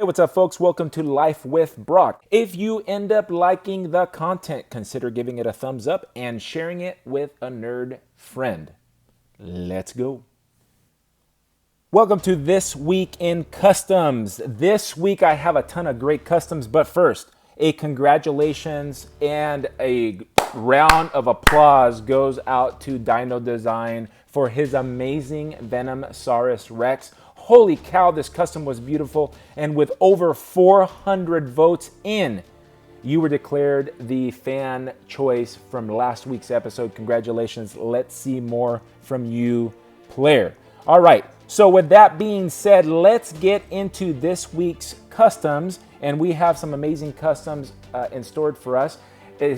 Hey, what's up, folks? Welcome to Life with Brock. If you end up liking the content, consider giving it a thumbs up and sharing it with a nerd friend. Let's go. Welcome to This Week in Customs. This week I have a ton of great customs, but first, a congratulations and a round of applause goes out to Dino Design for his amazing Venomsaurus Rex. Holy cow, this custom was beautiful, and with over 400 votes in, you were declared the fan choice from last week's episode. Congratulations. Let's see more from you, player. All right, so with that being said, let's get into this week's customs, and we have some amazing customs in store for us.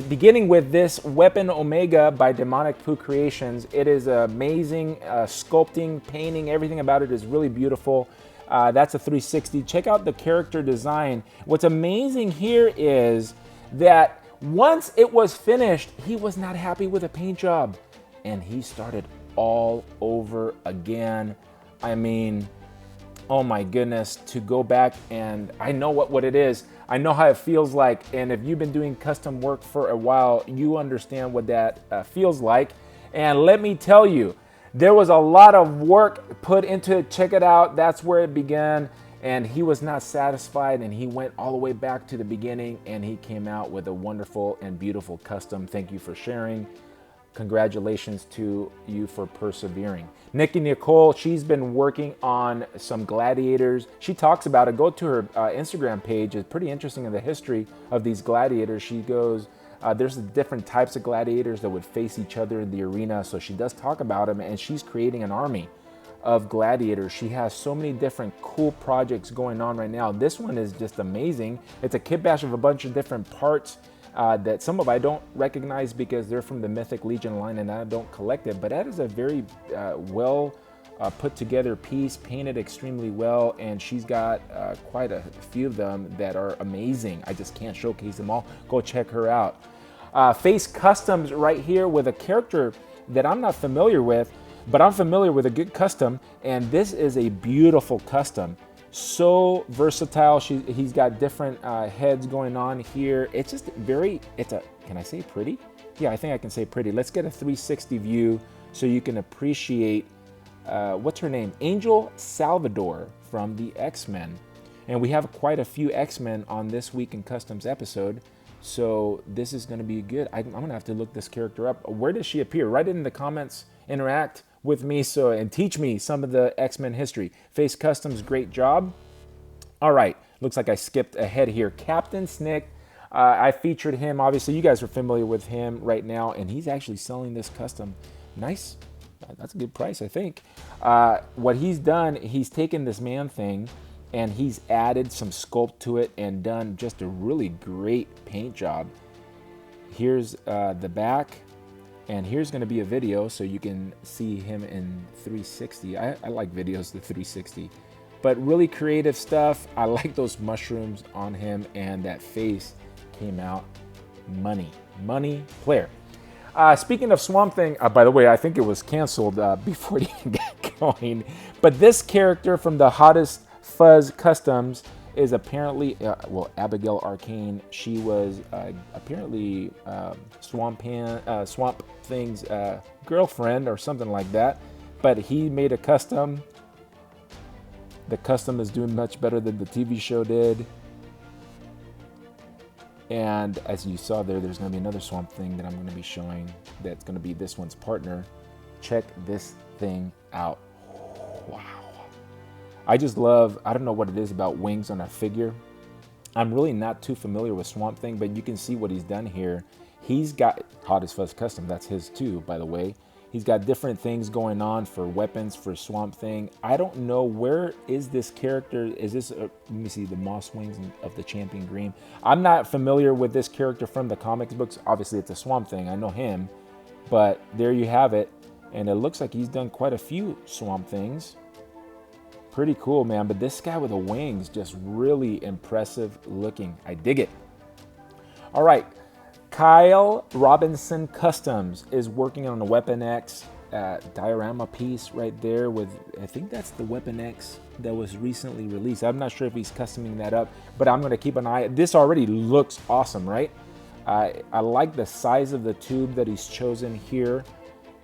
Beginning with this Weapon Omega by Demonic Poo Creations. It is amazing sculpting, painting, everything about it is really beautiful. That's a 360. Check out the character design. What's amazing here is that once it was finished, he was not happy with the paint job, and he started all over again. I mean, oh my goodness, to go back, and I know what it is. I know how it feels like, and if you've been doing custom work for a while, you understand what that feels like. And let me tell you, there was a lot of work put into it. Check it out. That's where it began, and he was not satisfied, and he went all the way back to the beginning, and he came out with a wonderful and beautiful custom. Thank you for sharing. Congratulations to you for persevering. Nikki Nicole, she's been working on some gladiators. She talks about it. Go to her Instagram page. It's pretty interesting in the history of these gladiators. She goes, there's different types of gladiators that would face each other in the arena. So she does talk about them, and she's creating an army of gladiators. She has so many different cool projects going on right now. This one is just amazing. It's a kit bash of a bunch of different parts that some of I don't recognize because they're from the Mythic Legion line and I don't collect it, but that is a very well put together piece, painted extremely well, and she's got quite a few of them that are amazing. I just can't showcase them all. Go check her out. Face Customs right here with a character that I'm not familiar with, but I'm familiar with a good custom, and this is a beautiful custom. So versatile. He's got different heads going on here. It's just very, can I say pretty? Yeah, I think I can say pretty. Let's get a 360 view so you can appreciate, what's her name? Angel Salvador from the X-Men. And we have quite a few X-Men on this Week in Customs episode. So this is going to be good. I'm going to have to look this character up. Where does she appear? Write it in the comments. Interact with me and teach me some of the X-Men history. Face Customs, great job. All right, looks like I skipped ahead here. Captain Snick, I featured him. Obviously, you guys are familiar with him right now, and he's actually selling this custom. Nice. That's a good price, I think. What he's done, he's taken this man thing, and he's added some sculpt to it and done just a really great paint job. Here's the back. And here's going to be a video so you can see him in 360. I like videos to 360. But really creative stuff. I like those mushrooms on him, and that face came out money. Money player. Speaking of Swamp Thing, by the way, I think it was canceled before it even got going. But this character from the Hottest Fuzz Customs is apparently, Abigail Arcane. She was apparently Swamp Thing's girlfriend or something like that. But he made a custom. The custom is doing much better than the TV show did. And as you saw there's going to be another Swamp Thing that I'm going to be showing that's going to be this one's partner. Check this thing out. Wow. I just love, I don't know what it is about wings on a figure. I'm really not too familiar with Swamp Thing, but you can see what he's done here. He's got Hottest Fuzz Custom, that's his too, by the way. He's got different things going on for weapons for Swamp Thing. I don't know, where is this character? Is this, let me see, the Moss Wings of the Champion Green. I'm not familiar with this character from the comics books. Obviously, it's a Swamp Thing, I know him. But there you have it. And it looks like he's done quite a few Swamp Things. Pretty cool, man. But this guy with the wings, just really impressive looking. I dig it. All right. Kyle Robinson Customs is working on a Weapon X diorama piece right there with, I think that's the Weapon X that was recently released. I'm not sure if he's customing that up, but I'm going to keep an eye. This already looks awesome, right? I like the size of the tube that he's chosen here,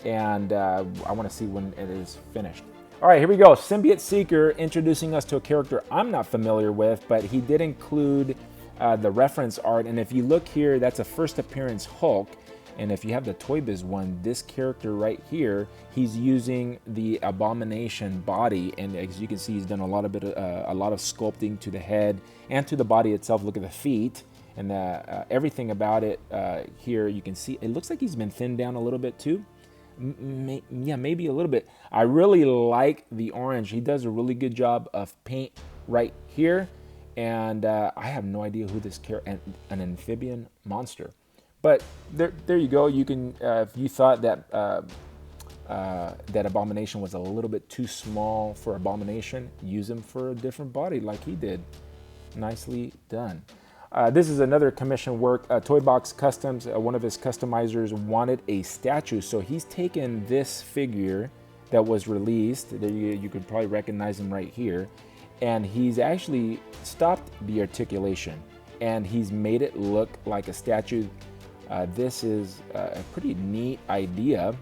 and I want to see when it is finished. All right, here we go. Symbiote Seeker introducing us to a character I'm not familiar with, but he did include the reference art. And if you look here, that's a first appearance Hulk. And if you have the Toy Biz one, this character right here, he's using the Abomination body, and as you can see, he's done a lot of sculpting to the head and to the body itself. Look at the feet and everything about it here. You can see it looks like he's been thinned down a little bit too. Yeah, maybe a little bit. I really like the orange. He does a really good job of paint right here, and I have no idea who this character, an amphibian monster. But there you go. You can, if you thought that that Abomination was a little bit too small for Abomination, use him for a different body like he did. Nicely done. This is another commission work. Toy Box Customs, one of his customizers wanted a statue, so he's taken this figure that was released. There you could probably recognize him right here, and he's actually stopped the articulation, and he's made it look like a statue. This is a pretty neat idea,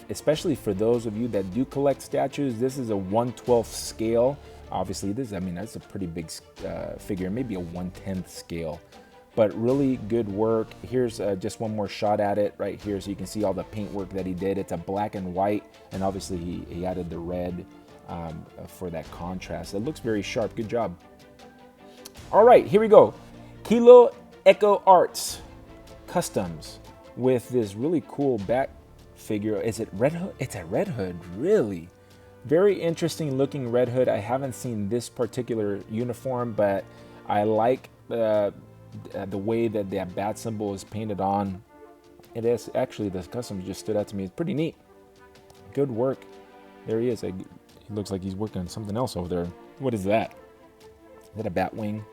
especially for those of you that do collect statues. This is a 1/12 scale. Obviously, that's a pretty big figure, maybe a 1/10 scale, but really good work. Here's just one more shot at it right here, so you can see all the paint work that he did. It's a black and white, and obviously he added the red for that contrast. It looks very sharp. Good job. All right, here we go. Kilo Echo Arts Customs with this really cool bat figure. Is it Red Hood? It's a Red Hood, really. Very interesting looking Red Hood. I haven't seen this particular uniform, but I like the way that the bat symbol is painted on. It is actually, the customs just stood out to me. It's pretty neat. Good work. There he is. He looks like he's working on something else over there. What is that? Is that a bat wing?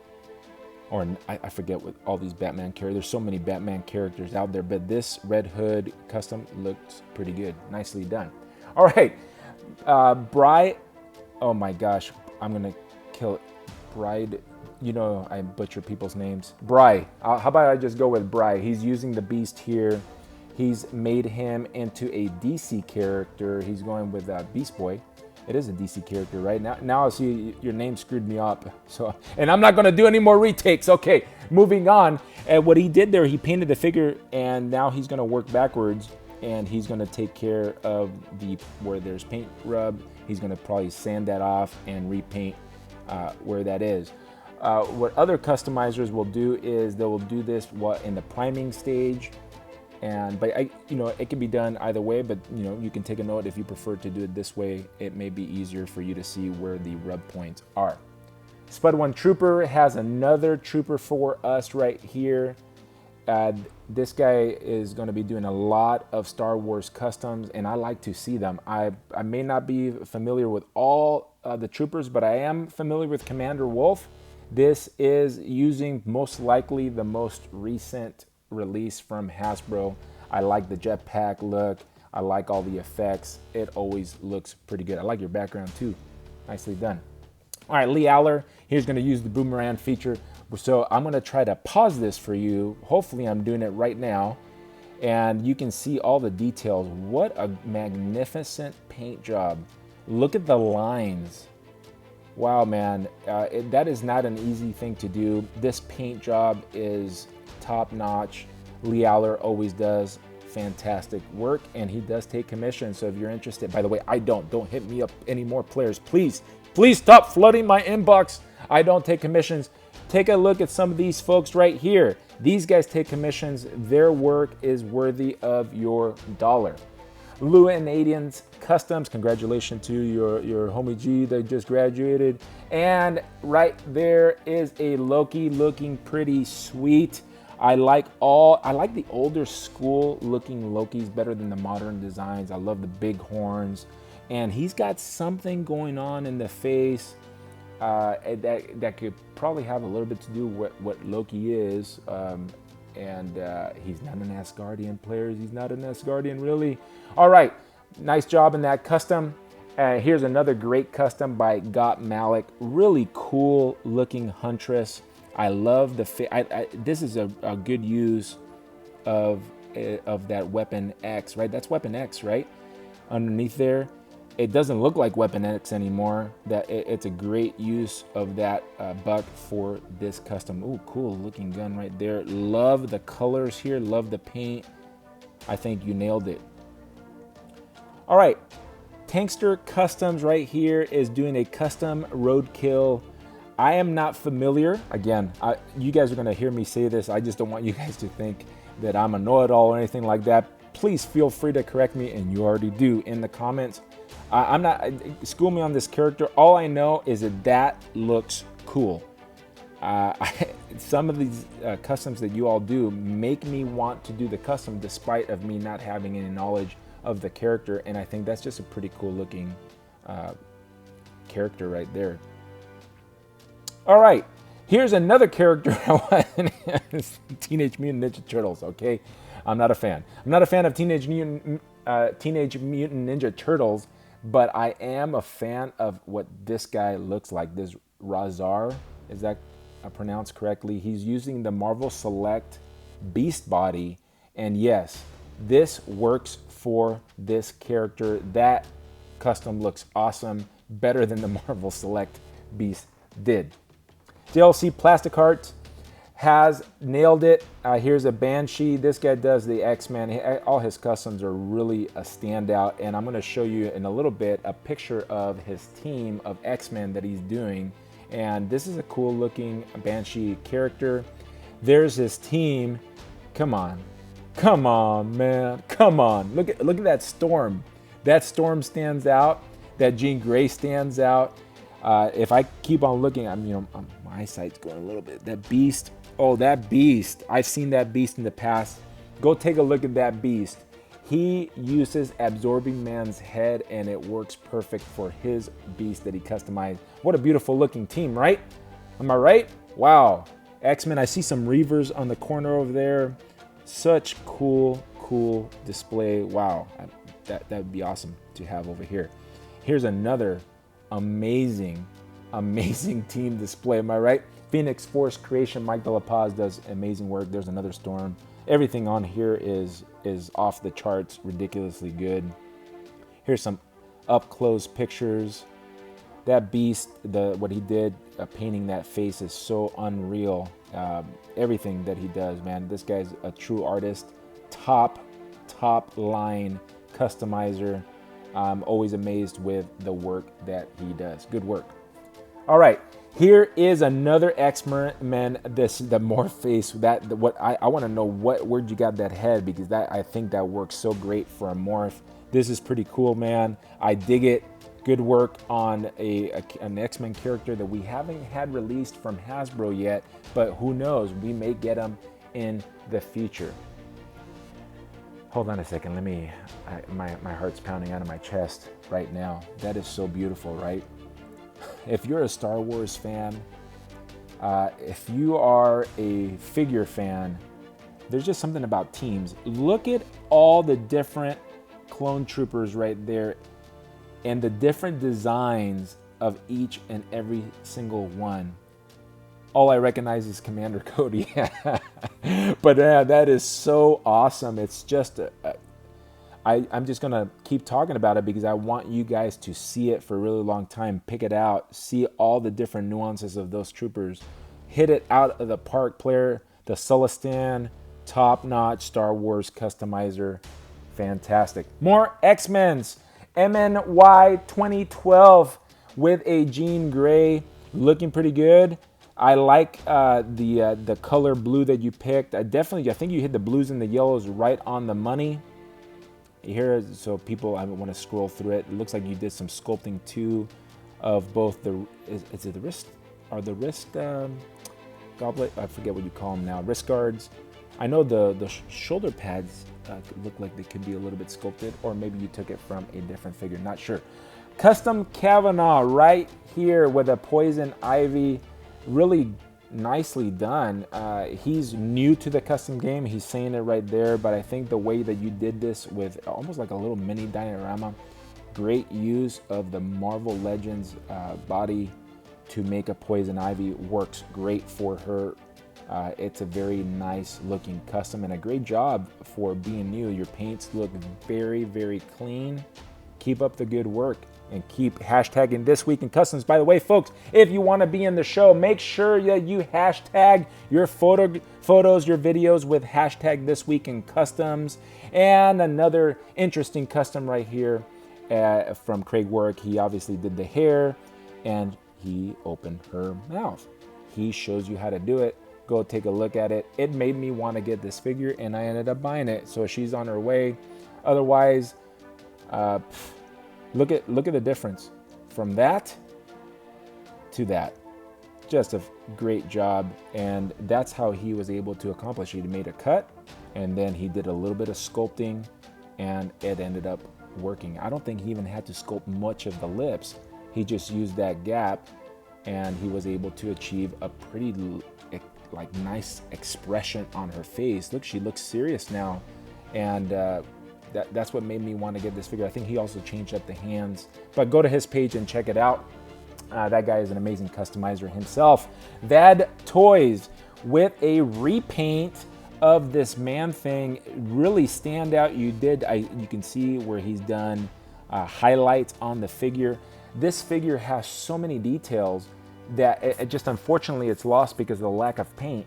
Or I forget what all these Batman characters. There's so many Batman characters out there, but this Red Hood custom looks pretty good. Nicely done. All right, Bride. Oh my gosh, I'm gonna kill it. Bride. You know I butcher people's names. Bride. How about I just go with Bride? He's using the Beast here. He's made him into a DC character. He's going with Beast Boy. It is a DC character, right? Now I see your name screwed me up. So, and I'm not going to do any more retakes. Okay, moving on. And what he did there, he painted the figure, and now he's going to work backwards, and he's going to take care of where there's paint rub. He's going to probably sand that off and repaint where that is. What other customizers will do is they will do this in the priming stage. But it can be done either way, but you can take a note. If you prefer to do it this way, it may be easier for you to see where the rub points are. Spud One Trooper has another trooper for us right here. This guy is going to be doing a lot of Star Wars customs, and I like to see them. I may not be familiar with all the troopers, but I am familiar with Commander Wolf. This is using most likely the most recent release from Hasbro. I like the jetpack look. I like all the effects. It always looks pretty good. I like your background too. Nicely done. All right, Lee Aller, here's going to use the boomerang feature. So I'm going to try to pause this for you. Hopefully I'm doing it right now, and you can see all the details. What a magnificent paint job. Look at the lines. Wow, man, that is not an easy thing to do. This paint job is top notch. Lee Aller always does fantastic work, and he does take commissions. So if you're interested, by the way, don't hit me up any more, players. Please stop flooding my inbox. I don't take commissions. Take a look at some of these folks right here. These guys take commissions. Their work is worthy of your dollar. Luanadians Customs, congratulations to your homie G that just graduated. And right there is a Loki looking pretty sweet. I like the older school looking Lokis better than the modern designs. I love the big horns, and he's got something going on in the face that could probably have a little bit to do with what Loki is. And he's not an Asgardian, players. He's not an Asgardian, really. All right, nice job in that custom. Here's another great custom by Got Malik. Really cool looking Huntress. I love the this is a good use of that Weapon X, right? That's Weapon X, right? Underneath there, it doesn't look like Weapon X anymore. It's a great use of that buck for this custom. Ooh, cool looking gun right there. Love the colors here. Love the paint. I think you nailed it. All right, Tankster Customs right here is doing a custom roadkill. I am not familiar. Again, you guys are gonna hear me say this. I just don't want you guys to think that I'm a know-it-all or anything like that. Please feel free to correct me, and you already do in the comments. I'm not, school me on this character. All I know is that looks cool. Some of these customs that you all do make me want to do the custom despite of me not having any knowledge of the character, and I think that's just a pretty cool looking character right there. All right, here's another character Teenage Mutant Ninja Turtles, okay? I'm not a fan. I'm not a fan of Teenage Mutant Ninja Turtles, but I am a fan of what this guy looks like. This Rahzar, is that pronounced correctly? He's using the Marvel Select Beast body, and yes, this works for this character. That custom looks awesome, better than the Marvel Select Beast did. JLC Plastic Arts has nailed it. Here's a Banshee. This guy does the X-Men. All his customs are really a standout, and I'm going to show you in a little bit a picture of his team of X-Men that he's doing. And this is a cool looking Banshee character. There's his team. Come on, man, come on. Look at that Storm. That Storm stands out. That Jean Grey stands out. If I keep on looking, my eyesight's going a little bit. That Beast. Oh, that Beast. I've seen that Beast in the past. Go take a look at that Beast. He uses Absorbing Man's head, and it works perfect for his Beast that he customized. What a beautiful looking team, right? Am I right? Wow. X-Men, I see some Reavers on the corner over there. Such cool display. Wow. That would be awesome to have over here. Here's another amazing team display. Am I right? Phoenix Force Creation, Mike De La Paz does amazing work. There's another Storm. Everything on here is off the charts, ridiculously good. Here's some up close pictures. That Beast, what he did painting that face is so unreal. Everything that he does, man, this guy's a true artist. Top line customizer. I'm always amazed with the work that he does. Good work. All right, here is another X-Men. The morph face. I want to know where'd you got that head, because I think that works so great for a morph. This is pretty cool, man. I dig it. Good work on an X-Men character that we haven't had released from Hasbro yet, but who knows? We may get them in the future. Hold on a second. My heart's pounding out of my chest right now. That is so beautiful, right? If you're a Star Wars fan, if you are a figure fan, there's just something about teams. Look at all the different clone troopers right there and the different designs of each and every single one. All I recognize is Commander Cody. But that is so awesome. It's just I'm just gonna keep talking about it because I want you guys to see it for a really long time. Pick it out, see all the different nuances of those troopers. Hit it out of the park, player. The Sulistan, top-notch Star Wars customizer. Fantastic. More X-Men's. MNY 2012 with a Jean Grey, looking pretty good. I like the color blue that you picked. I think you hit the blues and the yellows right on the money. Here, so people, I want to scroll through it. It looks like you did some sculpting too of both is it the wrist or the wrist goblet? I forget what you call them now. Wrist guards. I know the shoulder pads look like they could be a little bit sculpted, or maybe you took it from a different figure. Not sure. Custom Kavanaugh right here with a Poison Ivy. Really nicely done. He's new to the custom game. He's saying it right there, but I think the way that you did this with almost like a little mini diorama, Great use of the Marvel Legends body to make a Poison Ivy. Works great for her. It's a very nice looking custom and a great job for being new. Your paints look very, very clean. Keep up the good work and keep hashtagging This Week in Customs. By the way, folks, if you want to be in the show, make sure that you hashtag your photos, your videos with hashtag This Week in Customs. And another interesting custom right here from Craig Work. He obviously did the hair and he opened her mouth. He shows you how to do it. Go take a look at it. It made me want to get this figure and I ended up buying it. So she's on her way. Otherwise, look at the difference from that to that. Just a great job. And that's how he was able to accomplish it. He made a cut and then he did a little bit of sculpting and it ended up working. I don't think he even had to sculpt much of the lips. He just used that gap and he was able to achieve a pretty like nice expression on her face. Look, she looks serious now. And that's what made me want to get this figure. I think he also changed up the hands, but go to his page and check it out. That guy is an amazing customizer himself. Vad Toys with a repaint of this Man-Thing. Really stand out. You can see where he's done highlights on the figure. This figure has so many details that it just, unfortunately, it's lost because of the lack of paint.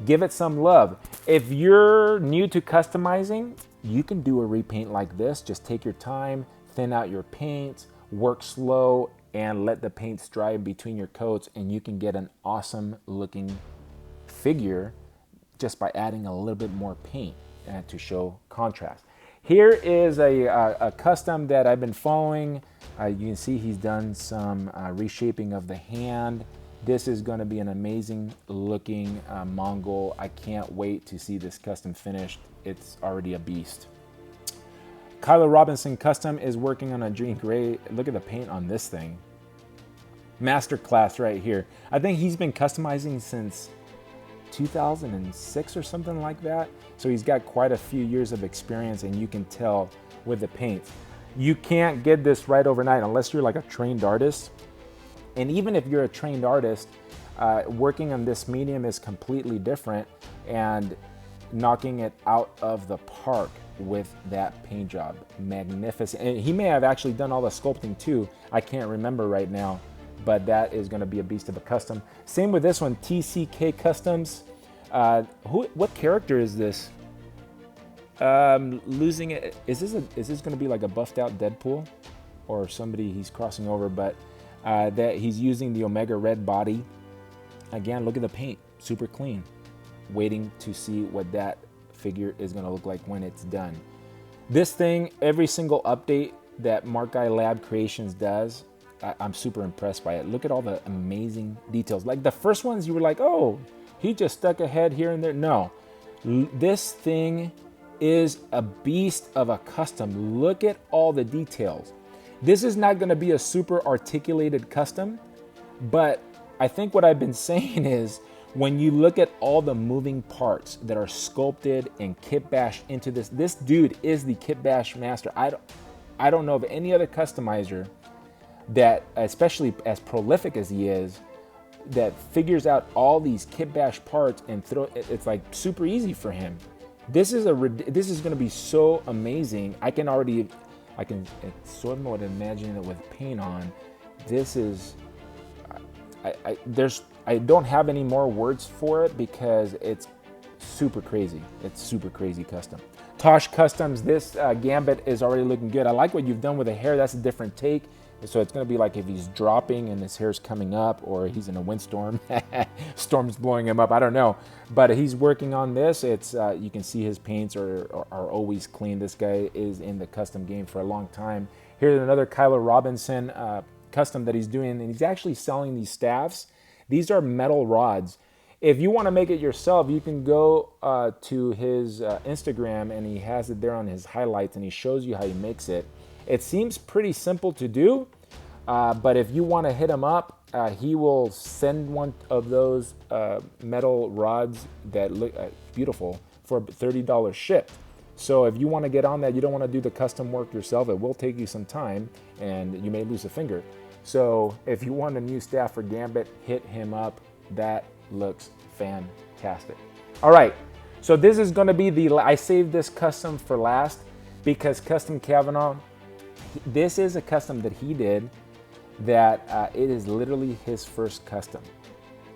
Give it some love. If you're new to customizing, you can do a repaint like this. Just take your time, thin out your paints, work slow, and let the paints dry in between your coats, and you can get an awesome looking figure just by adding a little bit more paint to show contrast. Here is a custom that I've been following. You can see he's done some reshaping of the hand. This is going to be an amazing looking Mongol. I can't wait to see this custom finished. It's already a beast. Kylo Robinson Custom is working on a Dream Gray. Look at the paint on this thing. Masterclass right here. I think he's been customizing since 2006 or something like that. So he's got quite a few years of experience, and you can tell with the paints. You can't get this right overnight unless you're like a trained artist. And even if you're a trained artist, working on this medium is completely different, and knocking it out of the park with that paint job. Magnificent. And he may have actually done all the sculpting too. I can't remember right now, but that is going to be a beast of a custom. Same with this one, TCK Customs. What character is this? Losing it. Is this going to be like a buffed out Deadpool or somebody he's crossing over? But that he's using the Omega Red body. Again, look at the paint, super clean. Waiting to see what that figure is going to look like when it's done. This thing, every single update that Mark Guy Lab Creations does, I'm super impressed by it. Look at all the amazing details. Like the first ones, you were like, oh, he just stuck a head here and there. No, this thing is a beast of a custom. Look at all the details. This is not going to be a super articulated custom, but I think what I've been saying is when you look at all the moving parts that are sculpted and kit bashed into this dude is the kit bash master. I don't know of any other customizer that, especially as prolific as he is, that figures out all these kit bash parts and it's like super easy for him. This is going to be so amazing. I can sort of imagine it with paint on. This is, I don't have any more words for it because it's super crazy. It's super crazy custom. Tosh Customs, this Gambit is already looking good. I like what you've done with the hair. That's a different take. So it's going to be like if he's dropping and his hair's coming up, or he's in a windstorm, storm's blowing him up. I don't know, but he's working on this. It's you can see his paints are always clean. This guy is in the custom game for a long time. Here's another Kylo Robinson custom that he's doing, and he's actually selling these staffs. These are metal rods. If you want to make it yourself, you can go to his Instagram, and he has it there on his highlights, and he shows you how he makes it. It seems pretty simple to do, but if you want to hit him up, he will send one of those metal rods that look beautiful for $30 shipped. So if you want to get on that, you don't want to do the custom work yourself, it will take you some time and you may lose a finger. So if you want a new staff for Gambit, hit him up. That looks fantastic. All right, so this is going to be I saved this custom for last because Custom Kavanaugh, this is a custom that he did that it is literally his first custom.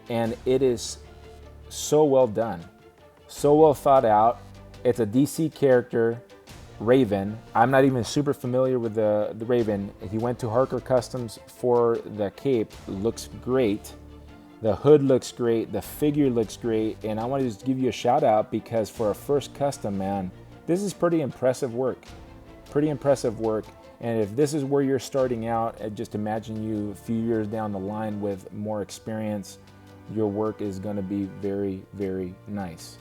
And it is so well done, so well thought out. It's a DC character, Raven. I'm not even super familiar with the Raven. He went to Harker Customs for the cape. Looks great. The hood looks great. The figure looks great. And I want to just give you a shout out because for a first custom, man, this is pretty impressive work. Pretty impressive work. And if this is where you're starting out, just imagine you a few years down the line with more experience. Your work is going to be very, very nice.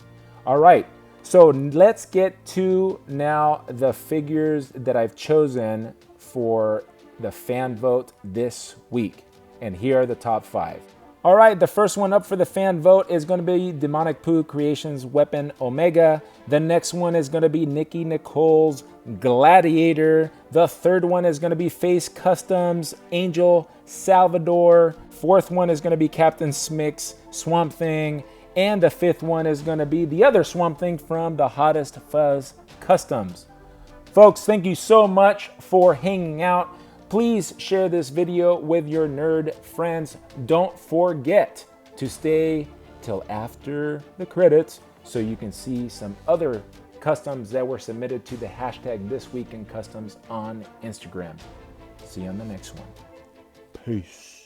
All right. So let's get to now the figures that I've chosen for the fan vote this week. And here are the top 5. All right, the first one up for the fan vote is going to be Demonic Poo Creations Weapon Omega. The next one is going to be Nikki Nicole's Gladiator. The third one is going to be Face Customs Angel Salvador. Fourth one is going to be Captain Smick's Swamp Thing. And the fifth one is going to be the other Swamp Thing from the Hottest Fuzz Customs. Folks, thank you so much for hanging out. Please share this video with your nerd friends. Don't forget to stay till after the credits so you can see some other customs that were submitted to the hashtag This Week in Customs on Instagram. See you on the next one. Peace.